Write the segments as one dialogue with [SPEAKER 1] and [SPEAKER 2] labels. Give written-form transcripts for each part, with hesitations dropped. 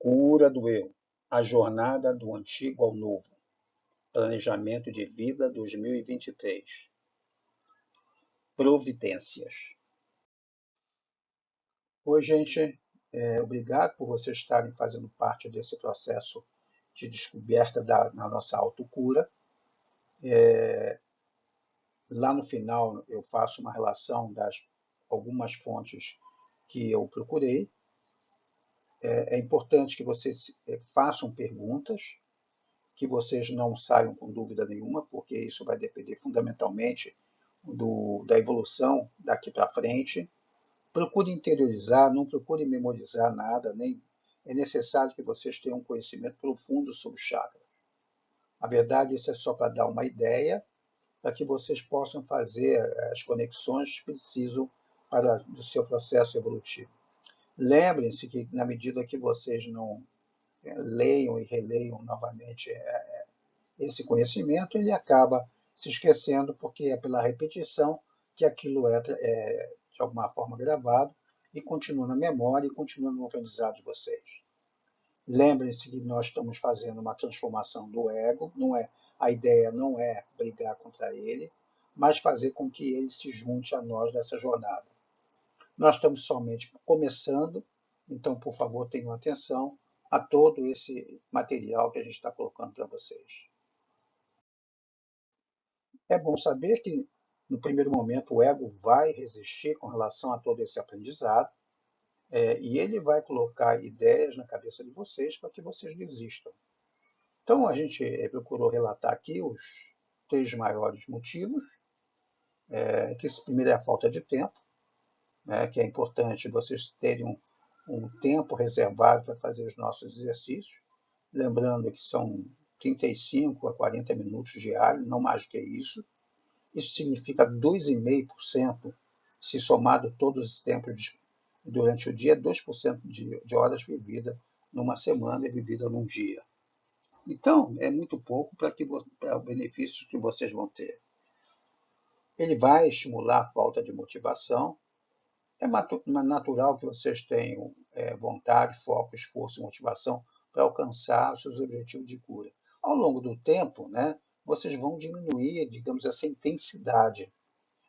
[SPEAKER 1] Cura do eu. A jornada do antigo ao novo. Planejamento de vida 2023. Providências. Oi, gente. Obrigado por vocês estarem fazendo parte desse processo de descoberta na nossa autocura. Lá no final, eu faço uma relação das algumas fontes que eu procurei. É importante que vocês façam perguntas, que vocês não saiam com dúvida nenhuma, porque isso vai depender fundamentalmente da evolução daqui para frente. Procure interiorizar, não procure memorizar nada, nem é necessário que vocês tenham um conhecimento profundo sobre o chakra. Na verdade, isso é só para dar uma ideia, para que vocês possam fazer as conexões que precisam para o seu processo evolutivo. Lembrem-se que, na medida que vocês não leiam e releiam novamente esse conhecimento, ele acaba se esquecendo, porque é pela repetição que aquilo é de alguma forma gravado e continua na memória e continua no aprendizado de vocês. Lembrem-se que nós estamos fazendo uma transformação do ego, a ideia não é brigar contra ele, mas fazer com que ele se junte a nós nessa jornada. Nós estamos somente começando, então, por favor, tenham atenção a todo esse material que a gente está colocando para vocês. É bom saber que, no primeiro momento, o ego vai resistir com relação a todo esse aprendizado, e ele vai colocar ideias na cabeça de vocês para que vocês desistam. Então, a gente procurou relatar aqui os 3 maiores motivos, que esse primeiro é a falta de tempo, né, que é importante vocês terem um tempo reservado para fazer os nossos exercícios, lembrando que são 35 a 40 minutos diários, não mais do que isso. Isso significa 2,5%, se somado todos os tempos durante o dia, 2% de horas vividas numa semana e vivida num dia. Então, é muito pouco para o benefício que vocês vão ter. Ele vai estimular a falta de motivação. É natural que vocês tenham vontade, foco, esforço e motivação para alcançar os seus objetivos de cura. Ao longo do tempo, né, vocês vão diminuir, digamos, essa intensidade.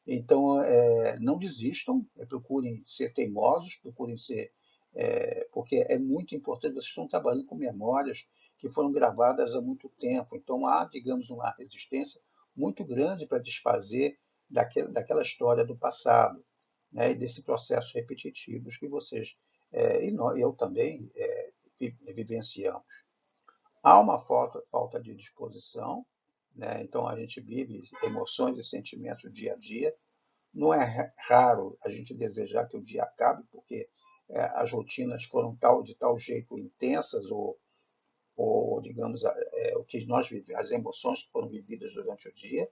[SPEAKER 1] Então, não desistam, procurem ser teimosos, procurem ser. Porque é muito importante, vocês estão trabalhando com memórias que foram gravadas há muito tempo. Então, há, digamos, uma resistência muito grande para desfazer daquela história do passado, né, e desse processo repetitivos que vocês, eu também, vivenciamos. Há uma falta de disposição, né? Então a gente vive emoções e sentimentos dia a dia. Não é raro a gente desejar que o dia acabe, porque as rotinas foram de tal jeito intensas, ou digamos, o que nós vivemos, as emoções que foram vividas durante o dia.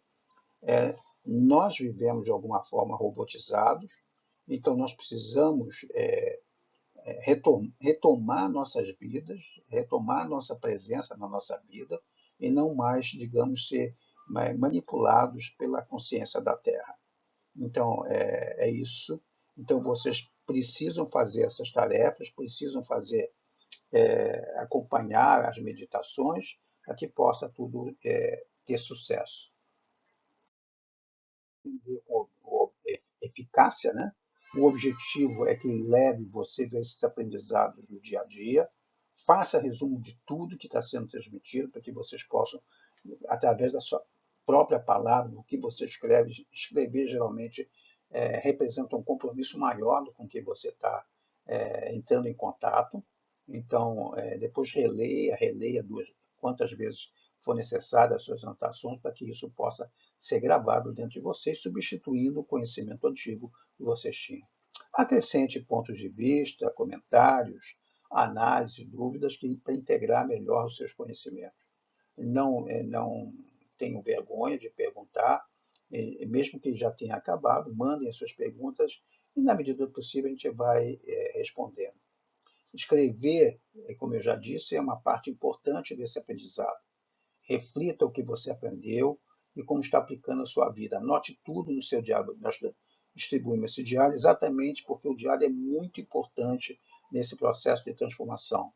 [SPEAKER 1] Nós vivemos de alguma forma robotizados, então nós precisamos retomar nossas vidas, retomar nossa presença na nossa vida e não mais, digamos, ser manipulados pela consciência da Terra. Então, é isso. Então, vocês precisam fazer essas tarefas, precisam acompanhar as meditações para que possa tudo ter sucesso. Com eficácia, né? O objetivo é que leve vocês a esses aprendizados do dia a dia, faça resumo de tudo que está sendo transmitido para que vocês possam, através da sua própria palavra, o que você escrever geralmente representa um compromisso maior do com que você está entrando em contato. Então, depois releia quantas vezes for necessário as suas anotações para que isso possa ser gravado dentro de vocês, substituindo o conhecimento antigo que vocês tinham. Acrescente pontos de vista, comentários, análises, dúvidas para integrar melhor os seus conhecimentos. Não tenham vergonha de perguntar, mesmo que já tenha acabado, mandem as suas perguntas e, na medida do possível, a gente vai respondendo. Escrever, como eu já disse, é uma parte importante desse aprendizado. Reflita o que você aprendeu e como está aplicando a sua vida. Anote tudo no seu diário. Nós distribuímos esse diário exatamente porque o diário é muito importante nesse processo de transformação.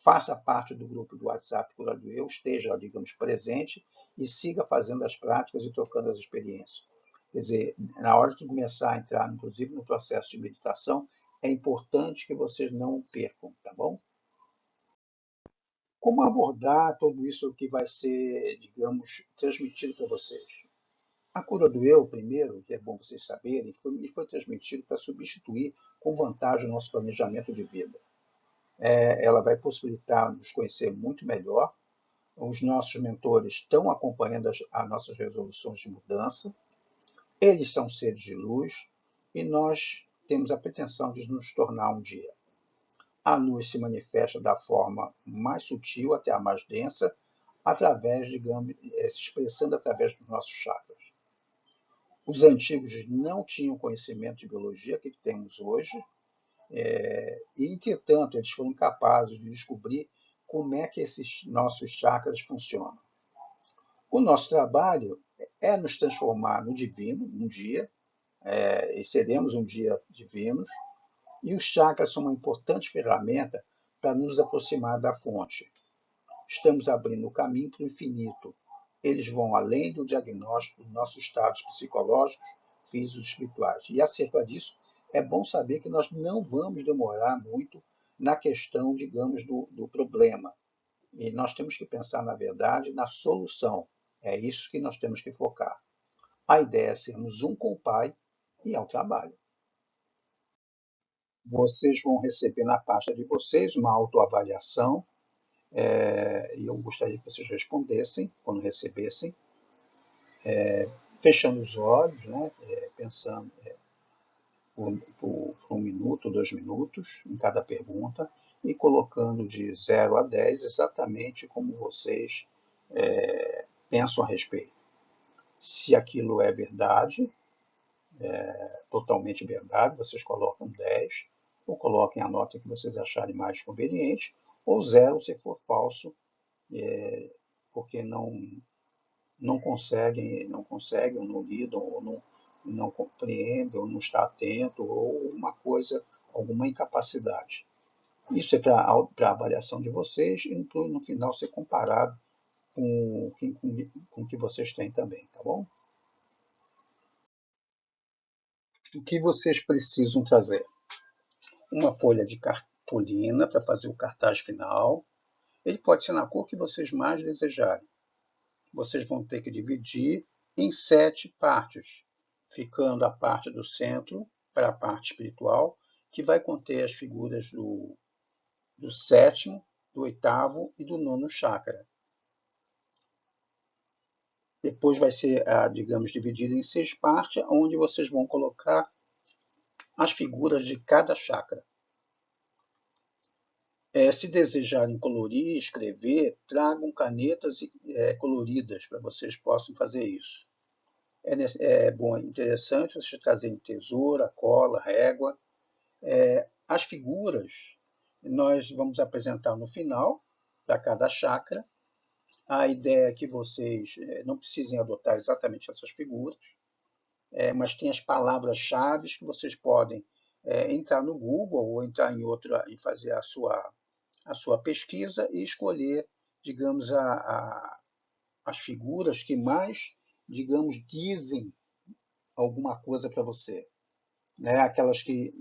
[SPEAKER 1] faça parte do grupo do WhatsApp Cura do Eu, esteja, digamos, presente e siga fazendo as práticas e trocando as experiências. Quer dizer, na hora que começar a entrar, inclusive, no processo de meditação, é importante que vocês não o percam, tá bom? Como abordar tudo isso que vai ser, digamos, transmitido para vocês? A cura do eu, primeiro, que é bom vocês saberem, foi transmitido para substituir com vantagem o nosso planejamento de vida. Ela vai possibilitar nos conhecer muito melhor. Os nossos mentores estão acompanhando as nossas resoluções de mudança. Eles são seres de luz e nós temos a pretensão de nos tornar um dia. A luz se manifesta da forma mais sutil até a mais densa, através, digamos, se expressando através dos nossos chakras. Os antigos não tinham conhecimento de biologia que temos hoje, e, entretanto, eles foram capazes de descobrir como é que esses nossos chakras funcionam. O nosso trabalho é nos transformar no divino, um dia, e seremos um dia divinos, e os chakras são uma importante ferramenta para nos aproximar da fonte. Estamos abrindo o caminho para o infinito. Eles vão além do diagnóstico dos nossos estados psicológicos, físicos e espirituais. E acerca disso, é bom saber que nós não vamos demorar muito na questão, digamos, do problema. E nós temos que pensar, na verdade, na solução. É isso que nós temos que focar. A ideia é sermos um com o Pai e ao trabalho. Vocês vão receber na pasta de vocês uma autoavaliação, e eu gostaria que vocês respondessem quando recebessem, fechando os olhos, né, pensando por 1 minuto, 2 minutos em cada pergunta e colocando de 0 a 10 exatamente como vocês pensam a respeito. Se aquilo é verdade, totalmente verdade, vocês colocam 10, ou coloquem a nota que vocês acharem mais conveniente, ou 0 se for falso, porque não conseguem, ou não lidam, ou não compreendem, ou não está atento, ou uma coisa, alguma incapacidade. Isso é para a avaliação de vocês e no final ser comparado com o que vocês têm também, tá bom? O que vocês precisam trazer? Uma folha de cartolina para fazer o cartaz final. Ele pode ser na cor que vocês mais desejarem. Vocês vão ter que dividir em 7 partes, ficando a parte do centro para a parte espiritual, que vai conter as figuras do sétimo, do oitavo e do nono chakra. Depois vai ser, digamos, dividido em 6 partes, onde vocês vão colocar as figuras de cada chakra. Se desejarem colorir, escrever, tragam canetas coloridas para vocês possam fazer isso. É bom, interessante vocês trazerem tesoura, cola, régua. As figuras nós vamos apresentar no final para cada chakra. A ideia é que vocês não precisem adotar exatamente essas figuras, mas tem as palavras-chave que vocês podem entrar no Google ou entrar em outra e fazer a sua pesquisa e escolher, digamos, as figuras que mais, digamos, dizem alguma coisa para você, né? Aquelas que,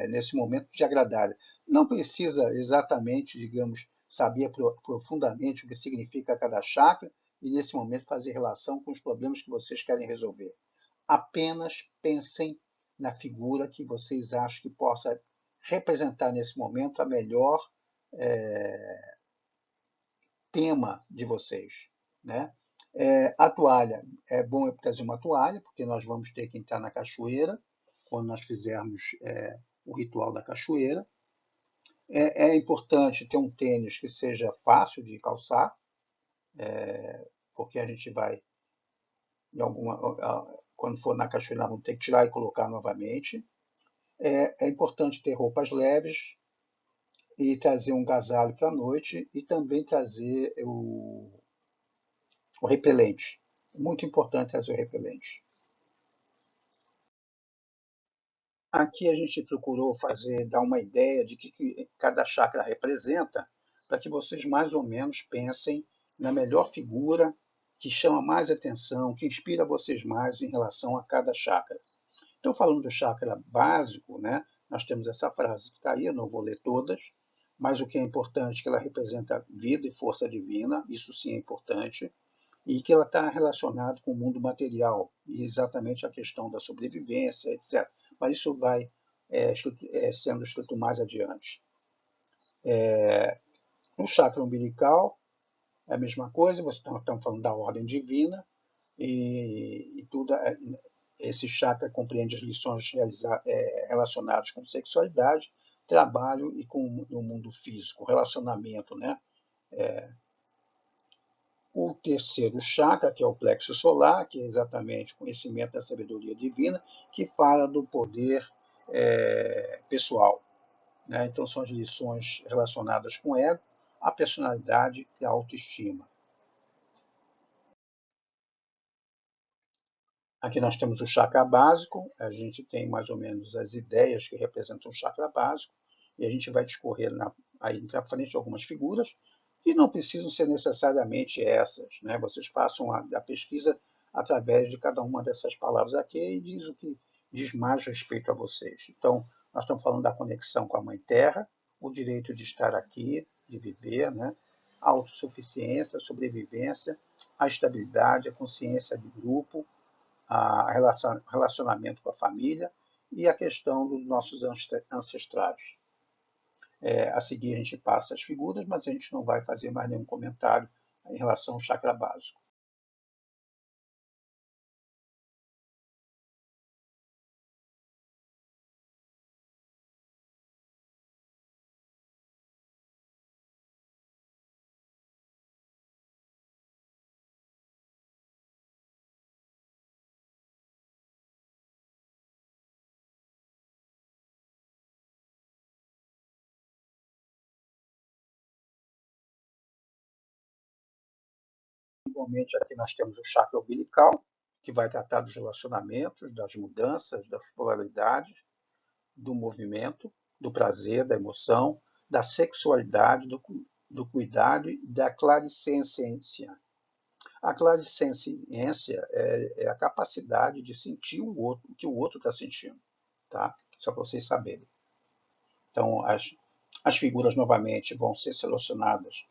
[SPEAKER 1] nesse momento, te agradarem. Não precisa exatamente, digamos, saber profundamente o que significa cada chakra e, nesse momento, fazer relação com os problemas que vocês querem resolver. Apenas pensem na figura que vocês acham que possa representar, nesse momento, a melhor tema de vocês, né? A toalha, é bom eu trazer uma toalha, porque nós vamos ter que entrar na cachoeira, quando nós fizermos o ritual da cachoeira. É importante ter um tênis que seja fácil de calçar, porque a gente vai, quando for na cachoeira, vamos ter que tirar e colocar novamente. É importante ter roupas leves e trazer um agasalho para a noite e também trazer o repelente. Muito importante trazer o repelente. Aqui a gente procurou dar uma ideia de que cada chakra representa, para que vocês mais ou menos pensem na melhor figura que chama mais atenção, que inspira vocês mais em relação a cada chakra. Então, falando do chakra básico, né, nós temos essa frase que está aí, eu não vou ler todas, mas o que é importante é que ela representa vida e força divina, isso sim é importante, e que ela está relacionada com o mundo material, e exatamente a questão da sobrevivência, etc. Mas isso vai sendo escrito mais adiante. No chakra umbilical, é a mesma coisa, estamos falando da ordem divina, e tudo esse chakra compreende as lições relacionadas com sexualidade, trabalho e com o mundo físico, relacionamento, né? O terceiro chakra, que é o plexo solar, que é exatamente o conhecimento da sabedoria divina, que fala do poder pessoal, né? Então, são as lições relacionadas com o ego, a personalidade e a autoestima. Aqui nós temos o chakra básico, a gente tem mais ou menos as ideias que representam o chakra básico, e a gente vai discorrer aí para frente algumas figuras, que não precisam ser necessariamente essas, né? Vocês façam a pesquisa através de cada uma dessas palavras aqui e diz o que diz mais respeito a vocês. Então, nós estamos falando da conexão com a Mãe Terra, o direito de estar aqui, de viver, né? A autossuficiência, a sobrevivência, a estabilidade, a consciência de grupo, a relacionamento com a família e a questão dos nossos ancestrais. A seguir, a gente passa as figuras, mas a gente não vai fazer mais nenhum comentário em relação ao chakra básico. Igualmente, aqui nós temos o chakra umbilical, que vai tratar dos relacionamentos, das mudanças, das polaridades, do movimento, do prazer, da emoção, da sexualidade, do cuidado e da clarisciência. A clarisciência é a capacidade de sentir o que o outro está sentindo, tá? Só para vocês saberem. Então, as figuras novamente vão ser selecionadas.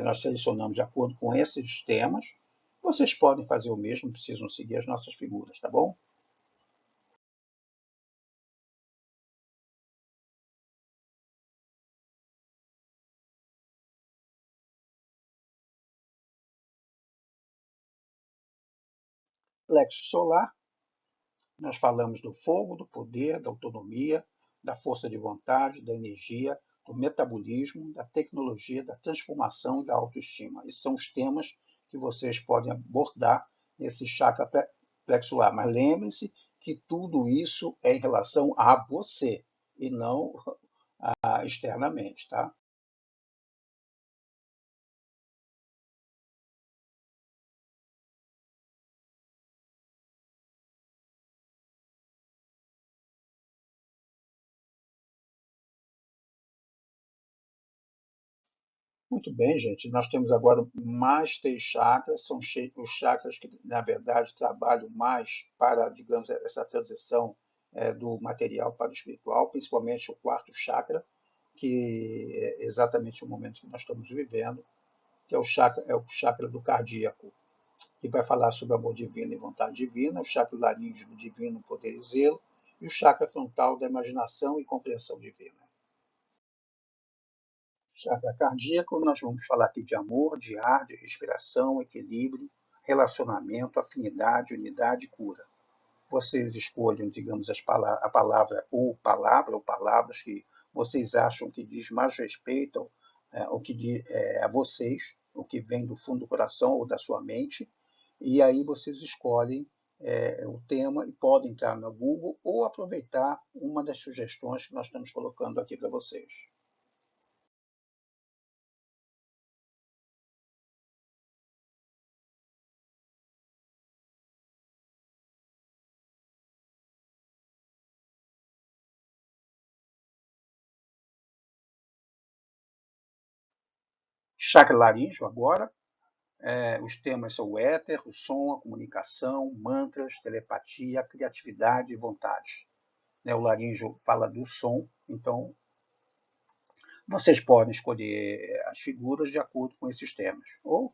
[SPEAKER 1] Nós selecionamos de acordo com esses temas. Vocês podem fazer o mesmo, não precisam seguir as nossas figuras, tá bom? Plexo solar, nós falamos do fogo, do poder, da autonomia, da força de vontade, da energia, do metabolismo, da tecnologia, da transformação e da autoestima. Esses são os temas que vocês podem abordar nesse chakra plexular. Mas lembrem-se que tudo isso é em relação a você e não externamente, tá? Muito bem, gente. Nós temos agora mais 3 chakras, são os chakras que, na verdade, trabalham mais para, digamos, essa transição do material para o espiritual, principalmente o quarto chakra, que é exatamente o momento que nós estamos vivendo, que é o chakra do cardíaco, que vai falar sobre amor divino e vontade divina, o chakra laríngeo do divino poder e zelo, e o chakra frontal da imaginação e compreensão divina. Chakra cardíaco, nós vamos falar aqui de amor, de ar, de respiração, equilíbrio, relacionamento, afinidade, unidade e cura. Vocês escolhem, digamos, a palavra ou palavras que vocês acham que diz mais respeito ao que diz, a vocês, o que vem do fundo do coração ou da sua mente, e aí vocês escolhem o tema e podem entrar no Google ou aproveitar uma das sugestões que nós estamos colocando aqui para vocês. Chakra laríngeo agora. Os temas são o éter, o som, a comunicação, mantras, telepatia, criatividade e vontade. O laríngeo fala do som, então vocês podem escolher as figuras de acordo com esses temas, ou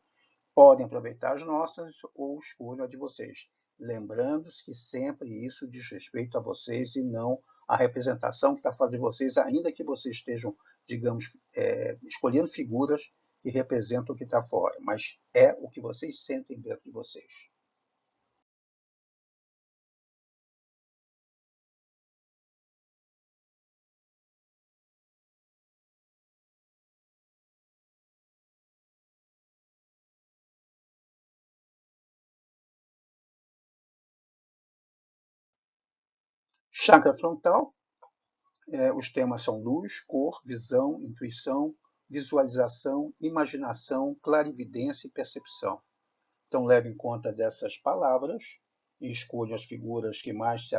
[SPEAKER 1] podem aproveitar as nossas, ou escolham a de vocês. Lembrando-se que sempre isso diz respeito a vocês e não a representação que está fazendo vocês, ainda que vocês estejam, digamos, escolhendo figuras que representam o que está fora, mas é o que vocês sentem dentro de vocês. Chakra frontal, os temas são luz, cor, visão, intuição, visualização, imaginação, clarividência e percepção. Então, leve em conta dessas palavras e escolha as figuras que mais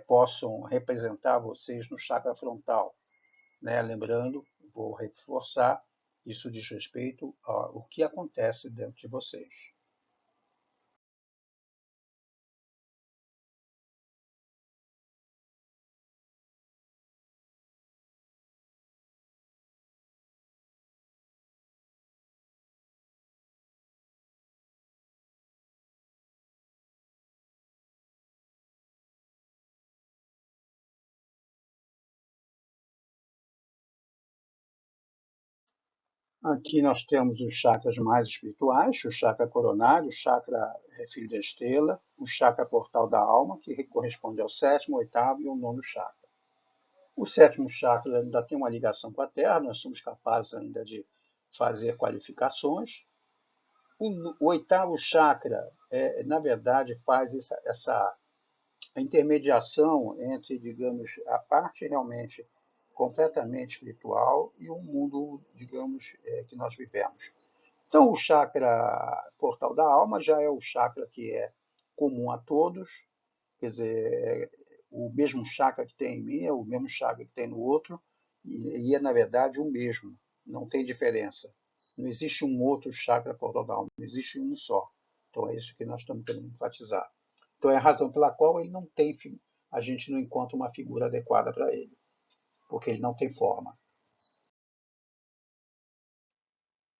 [SPEAKER 1] possam representar vocês no chakra frontal. Lembrando, vou reforçar, isso diz respeito ao que acontece dentro de vocês. Aqui nós temos os chakras mais espirituais, o chakra coronário, o chakra filho da estrela, o chakra portal da alma, que corresponde ao sétimo, oitavo e ao nono chakra. O sétimo chakra ainda tem uma ligação com a Terra, nós somos capazes ainda de fazer qualificações. O oitavo chakra, na verdade, faz essa intermediação entre, digamos, a parte realmente completamente espiritual e o mundo, digamos, que nós vivemos. Então, o chakra portal da alma já é o chakra que é comum a todos, quer dizer, o mesmo chakra que tem em mim é o mesmo chakra que tem no outro, e é, na verdade, o mesmo, não tem diferença. Não existe um outro chakra portal da alma, não existe um só. Então, é isso que nós estamos querendo enfatizar. Então, é a razão pela qual ele não tem, a gente não encontra uma figura adequada para ele, porque ele não tem forma.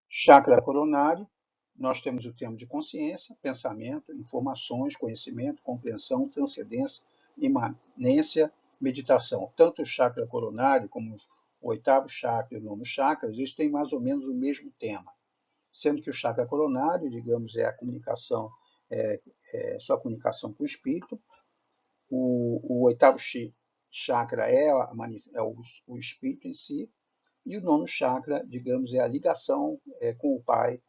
[SPEAKER 1] Chakra coronário, nós temos o termo de consciência, pensamento, informações, conhecimento, compreensão, transcendência, imanência, meditação. Tanto o chakra coronário como o oitavo chakra e o nono chakra, eles têm mais ou menos o mesmo tema, sendo que o chakra coronário, digamos, é a comunicação, sua comunicação com o espírito. O oitavo chakra o espírito em si, e o nono chakra, digamos, é a ligação com o Pai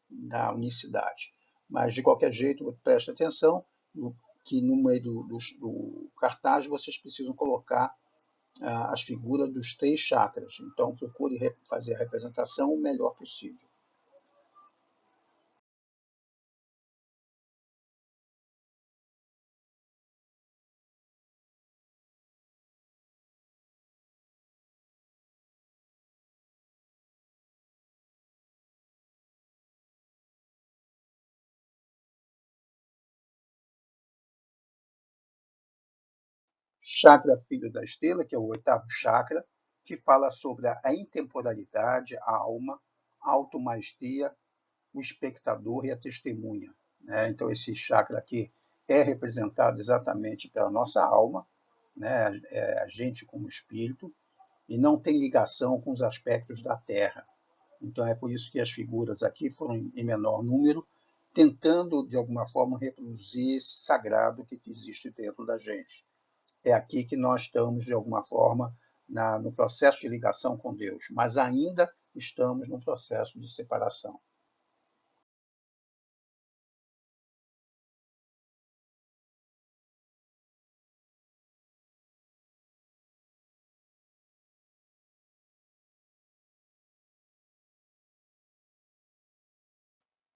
[SPEAKER 1] na unicidade. Mas, de qualquer jeito, preste atenção que no meio do cartaz vocês precisam colocar as figuras dos 3 chakras. Então, procure fazer a representação o melhor possível. Chakra filho da estrela, que é o oitavo chakra, que fala sobre a intemporalidade, a alma, a automaestria, o espectador e a testemunha. Então, esse chakra aqui é representado exatamente pela nossa alma, a gente como espírito, e não tem ligação com os aspectos da Terra. Então, é por isso que as figuras aqui foram em menor número, tentando, de alguma forma, reproduzir esse sagrado que existe dentro da gente. É aqui que nós estamos, de alguma forma, no processo de ligação com Deus, mas ainda estamos no processo de separação.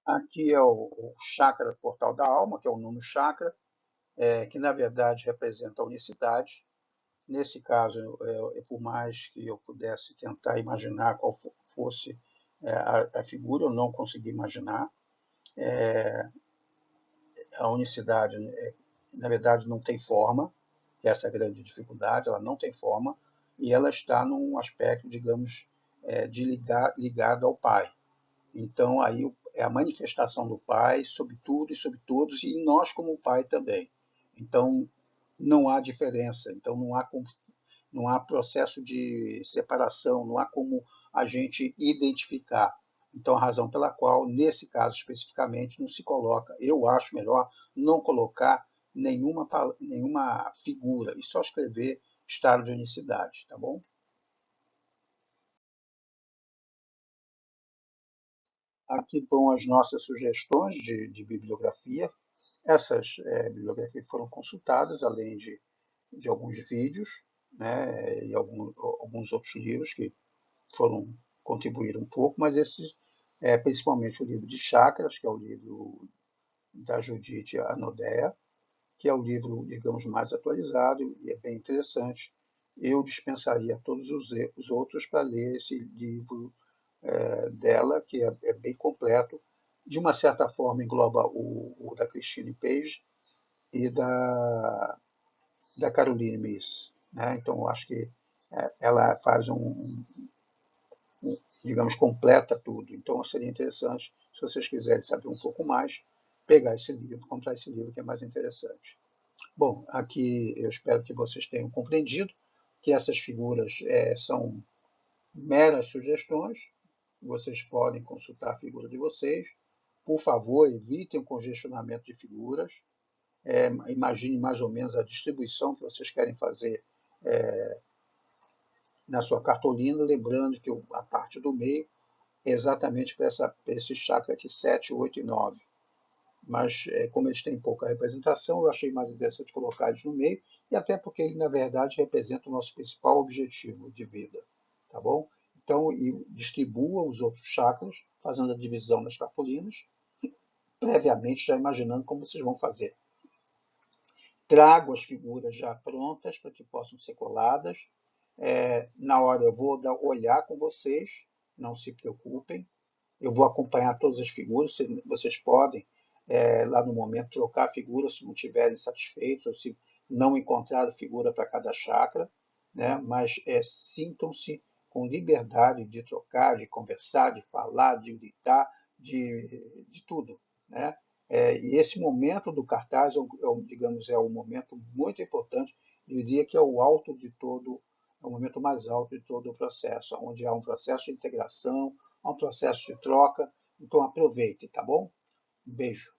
[SPEAKER 1] Aqui é o chakra portal da alma, que é o nono chakra, que na verdade representa a unicidade. Nesse caso, por mais que eu pudesse tentar imaginar qual fosse a figura, eu não consegui imaginar. A unicidade, na verdade, não tem forma, que essa é a grande dificuldade, ela não tem forma, e ela está num aspecto, digamos, ligado ao Pai. Então, aí é a manifestação do Pai sobre tudo e sobre todos, e nós como Pai também. Então, não há diferença, então não há processo de separação, não há como a gente identificar. Então, a razão pela qual, nesse caso especificamente, não se coloca, eu acho melhor não colocar nenhuma figura e só escrever estado de unicidade, tá bom? Aqui vão as nossas sugestões de bibliografia. Essas bibliografias foram consultadas, além de alguns vídeos, né, e alguns outros livros que foram contribuir um pouco, mas esses, principalmente o livro de Chakras, que é o livro da Judite Anodea, que é o livro, digamos, mais atualizado e é bem interessante. Eu dispensaria todos os outros para ler esse livro dela, que é bem completo. De uma certa forma, engloba o da Christine Page e da Caroline Myss. Né? Então, eu acho que ela faz digamos, completa tudo. Então, seria interessante, se vocês quiserem saber um pouco mais, pegar esse livro, comprar esse livro que é mais interessante. Bom, aqui eu espero que vocês tenham compreendido que essas figuras são meras sugestões. Vocês podem consultar a figura de vocês. Por favor, evitem o congestionamento de figuras. Imagine mais ou menos a distribuição que vocês querem fazer na sua cartolina, lembrando que a parte do meio é exatamente para esse chakra aqui 7, 8 e 9. Mas, como eles têm pouca representação, eu achei mais interessante colocar eles no meio, e até porque ele, na verdade, representa o nosso principal objetivo de vida. Tá bom? Então, distribua os outros chakras, fazendo a divisão nas cartolinas, previamente já imaginando como vocês vão fazer. Trago as figuras já prontas para que possam ser coladas. Na hora eu vou olhar com vocês, não se preocupem. Eu vou acompanhar todas as figuras. Vocês podem, lá no momento, trocar a figura se não estiverem satisfeitos ou se não encontraram figura para cada chakra. Né? Mas sintam-se com liberdade de trocar, de conversar, de falar, de gritar, de tudo. Né? E esse momento do cartaz, digamos, é um momento muito importante, eu diria que é o alto de todo, é o momento mais alto de todo o processo, onde há um processo de integração, há um processo de troca, então aproveite, tá bom? Um beijo.